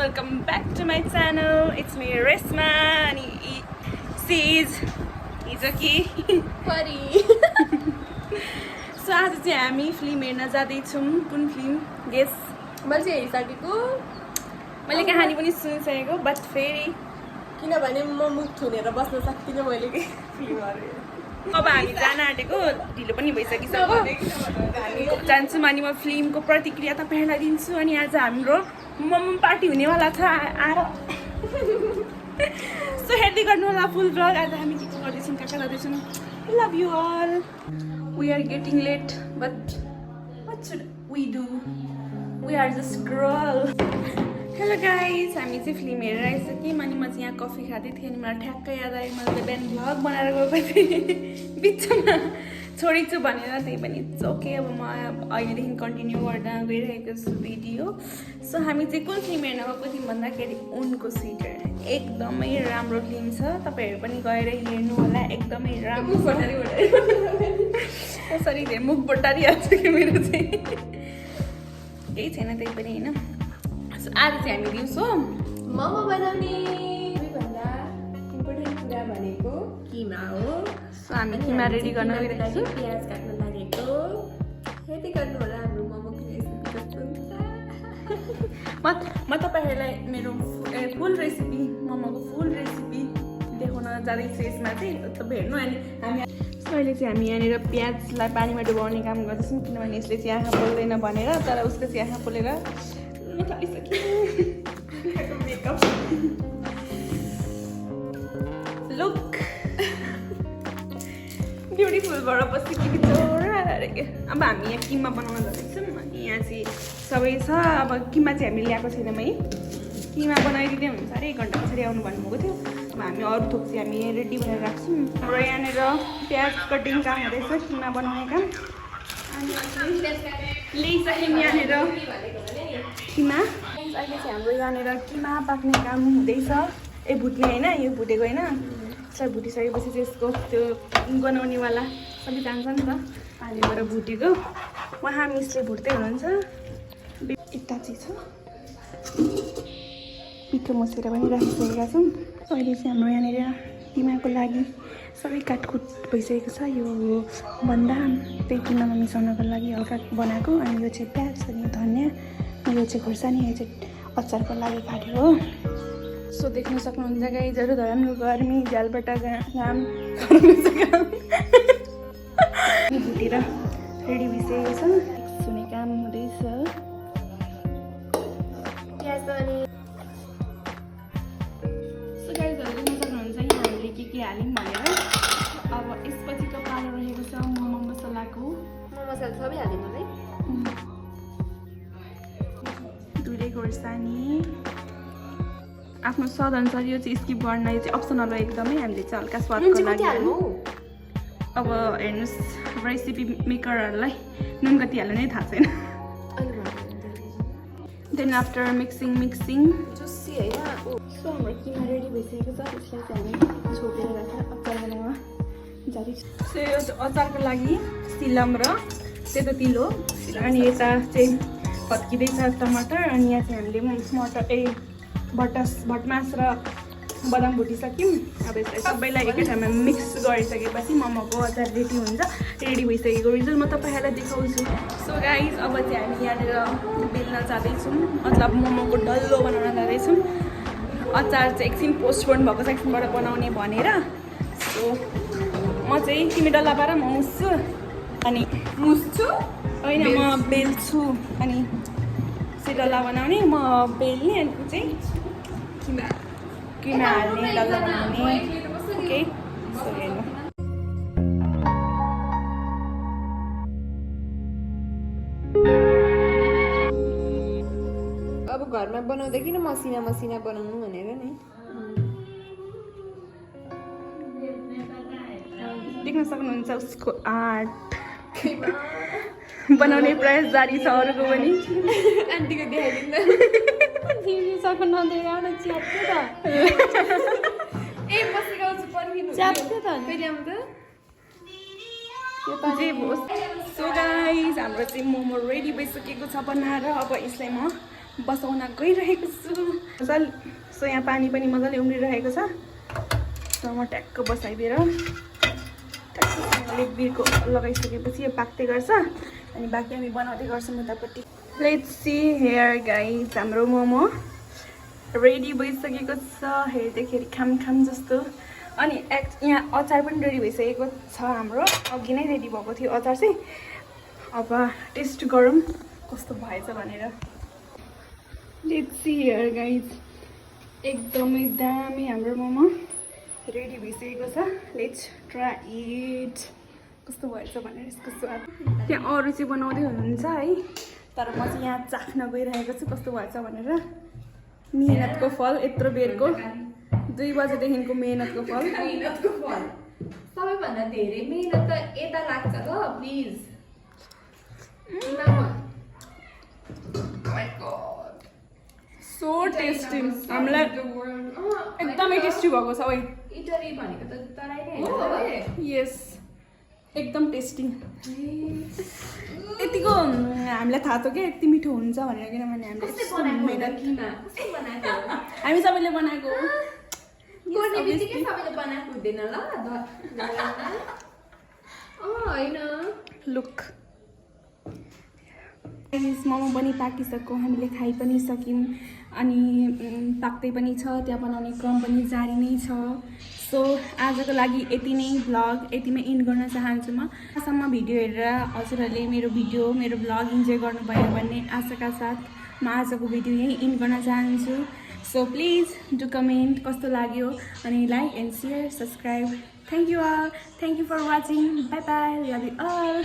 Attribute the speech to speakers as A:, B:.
A: welcome back to my channel. It's me Resma and she's okay. So आज चाहिँ हामी film हेर्न जाँदैछौँ. कुन फिल्म गेस?
B: मैले चाहिँ हेरिसकेको.
A: मैले कहानी पनि सुनिसकेको बट फेरि
B: किनभने म मुख थुनेर बस्न सक्दिनँ मैले के फिल्महरु.
A: अब हामी जान आँटेको ढिलो पनि भइसकिसक्यो. हामी जान्छौँ अनि म फिल्मको प्रतिक्रिया तपाईहरुलाई दिन्छु अनि आज हाम्रो मोमो पार्टी हुनेवाला छ आएर. सो हेर्दै गर्नु होला फुल भ्लग. आज हामी के गर्दैछौँ कहाँ जाँदैछौँ. Love you all. We are getting late, but what should we do? We are just girl. Hello guys, हामी चाहिँ फिल्म हेरेर आइसक्यौँ अनि म चाहिँ यहाँ कफी खाँदै थिएँ अनि मलाई ठ्याक्कै याद आयो मैले बिहान भ्लग बनाएर गएको थिएँ बिचमा छोडेको छु भनेर. त्यही पनि इट्स ओके. अब म अहिलेदेखि कन्टिन्यू गर्न गइरहेको छु भिडियो. सो हामी चाहिँ कुन फिल्म हेर्न गएको थियौँ भन्दाखेरि उनको स्विटर. एकदमै राम्रो फिल्म छ. तपाईँहरू पनि गएर हेर्नु होला. एकदमै राम्रो सरी धेरै मुख बटारिहाल्छ कि मेरो चाहिँ केही छैन त्यही पनि होइन. सो आज चाहिँ हामी दिउँसो
B: मोमो बनाउने भन्दा इम्पोर्टेन्ट कुरा भनेको किमा हो.
A: सो हामी किमा रेडी गर्न गइरहेको छौँ.
B: प्याज काट्न लागेको. हेर्दै गर्नु होला हाम्रो मोमोको रेसिपी कस्तो हुन्छ.
A: म तपाईँहरूलाई मेरो फुल रेसिपी मोमोको फुल रेसिपी देखाउन जाँदैछु. यसमा चाहिँ तपाईँ हेर्नु. अनि हामी अहिले चाहिँ हामी यहाँनिर प्याजलाई पानीमा डुबाउने काम गर्दैछौँ किनभने यसले चाहिँ आँखा पोल्दैन भनेर. तर उसको चाहिँ आँखा पोलेर मेकअप लुक ब्युटिफुल भएर पछि के चोरा. अब हामी यहाँ किमा बनाउन जाँदैछौँ अनि यहाँ चाहिँ सबै छ. अब किमा चाहिँ हामीले ल्याएको छैनौँ है. किमा बनाइदिँदै हुन्छ अरे 1 घन्टा पछाडि आउनु भन्नुभएको थियो. अब हामी अरू थोक चाहिँ हामी रेडी भएर राख्छौँ. हाम्रो यहाँनिर प्याज कटिङ काम हुँदैछ किमा बनाउने काम. अनि ल्याइसक्यौँ यहाँनिर किमा. अहिले चाहिँ हाम्रो यहाँनिर किमा पाक्ने काम हुँदैछ. भुट्ने होइन यो भुटेको होइन. यसलाई भुटिसकेपछि चाहिँ यसको त्यो गनाउनेवाला सबै जान्छ नि त पानीबाट भुटेको. उहाँ मिसले भुट्दै हुनुहुन्छ. यता चाहिँ छ पिठो मुसेर पनि राखिसकेका छौँ. अहिले चाहिँ हाम्रो यहाँनिर किमाको लागि सबै काटकुट भइसकेको छ. यो भन्दा त्यही किमामा मिसाउनको लागि हल्का बनाएको. अनि यो चाहिँ प्याज अनि धनियाँ. यो चाहिँ खोर्सानी. यो चाहिँ अचारको लागि काटेको हो. सो देख्न सक्नुहुन्छ गाइजहरू धरानको गर्मी झ्यालबाट घाम भुटेर रेडी भइसकेको छ. हुने काम हुँदैछ. सो गाइजहरू देख्न सक्नुहुन्छ यहाँ हामीले के हाल्यौँ भनेर. अब यसपछिको पालो रहेको छ मोमो मसलाको.
B: मोमो मसला सबै हालिदिनु है.
A: दुधे खोर्सानी आफ्नो स्वाद अनुसार. यो चाहिँ स्किप गर्न यो चाहिँ अप्सनल हो एकदमै. हामीले चाहिँ हल्का स्वादको लागि अब हेर्नुहोस् रेसिपी मेकरहरूलाई नुन कति हाल्नु नै थाहा छैन. देन आफ्टर मिक्सिङ
B: जुसी होइन.
A: सो हाम्रो किमा रेडी भइसकेको छ. त्यसलाई चाहिँ हामी छोपेर राखेर अचार बनाउन जाँदैछ. सो यो अचारको लागि सिलम र सेतो तिलो. अनि यता चाहिँ फत्किँदैछ टमाटर. अनि यहाँ चाहिँ हामीले भटमास र बदाम भुटिसक्यौँ. अब यसलाई सबैलाई एकै ठाउँमा मिक्स गरिसकेपछि मोमोको अचार रेडी हुन्छ. रेडी भइसकेको रिजल्ट म तपाईँहरूलाई देखाउँछु. सो गाइज अब चाहिँ हामी यहाँनिर बेल्न जाँदैछौँ. मतलब मोमोको डल्लो बनाउन जाँदैछौँ. अचार चाहिँ एकछिन पोस्टपोन भएको छ एकछिनबाट बनाउने भनेर. सो म चाहिँ तिमी डल्ला पार म मुस्छु अनि
B: मुस्छु
A: होइन म बेल्छु अनि चाहिँ डल्ला बनाउने म बेल्ने अनि चाहिँ किमा हाल्ने डल्ला बनाउने. ओके सो हेर्नु.
B: अब घरमा बनाउँदा किन मसिना बनाउनु भनेर नि.
A: देख्न सक्नुहुन्छ उसको आर्ट बनाउने प्रयास जारी छ अरूको पनि.
B: आन्टीको देखाइदिनु
A: सक्नु नदेऊ एउटा च्याप्थ्यो त.
B: बसिगाउँछु पर्खिनु
A: च्याप्थ्यो त
B: फेरि आउँछ.
A: जे होस्. सो गाइज हाम्रो चाहिँ मोमो रेडी भइसकेको छ बनाएर. अब यसलाई म बसाउन गइरहेको छु मजाले। सो यहाँ पानी पनि मजाले उम्रिरहेको छ। सो म ट्याक्क बसाइदिएर ट्याक्कसँगले बिर्को लगाइसकेपछि यो पाक्दै गर्छ अनि बाँकी हामी बनाउँदै गर्छौँ उतापट्टि। लेट्स सी हेयर गाइस, हाम्रो मोमो रेडी भइसकेको छ। हेर्दाखेरि खाम जस्तो। अनि यहाँ अचार पनि रेडी भइसकेको छ हाम्रो। अघि नै रेडी भएको थियो अचार चाहिँ। अब टेस्ट गरौँ कस्तो भएछ भनेर। लेट्स सी हेयर गाइस, एकदमै दामी हाम्रो मोमो रेडी भइसकेको छ। लेट्स ट्राई इट कस्तो भएछ भनेर यसको स्वाद। त्यहाँ अरू चाहिँ बनाउँदै हुनुहुन्छ है, तर म चाहिँ यहाँ चाख्न गइरहेको छु कस्तो भएछ भनेर। मेहनतको फल यत्रो बेरको 2 बजेदेखिको मेहनतको फल।
B: सबैभन्दा धेरै मेहनत त यता लाग्छ ल प्लिज।
A: सो टेस्टी, हामीलाई एकदमै टेस्टी भएको छ। ओइ
B: इटली भनेको त तराई नै हो।
A: यस, एकदम टेस्टी। यतिको हामीलाई थाहा थियो क्या यति मिठो हुन्छ भनेर, किनभने हामीले
B: मेहनत
A: हामी सबैले बनाएको
B: गर्ने बित्तिकै सबैले बनाएको हुँदैन ल। होइन
A: लुक मोमो पनि पाकिसक्यो, हामीले खाइ पनि सक्यौँ अनि पाक्दै पनि छ। त्यहाँ बनाउने क्रम पनि जारी नै छ। सो आजको लागि यति नै भ्लग यतिमै इन्ड गर्न चाहन्छु म। आजसम्म भिडियो हेरेर हजुरहरूले मेरो भ्लग इन्जोय गर्नुभयो भन्ने आशाका साथ म आजको भिडियो यहीँ इन्ड गर्न चाहन्छु। सो प्लिज डु कमेन्ट कस्तो लाग्यो अनि like and share subscribe. Thank you all, thank you for watching, bye bye, love you all.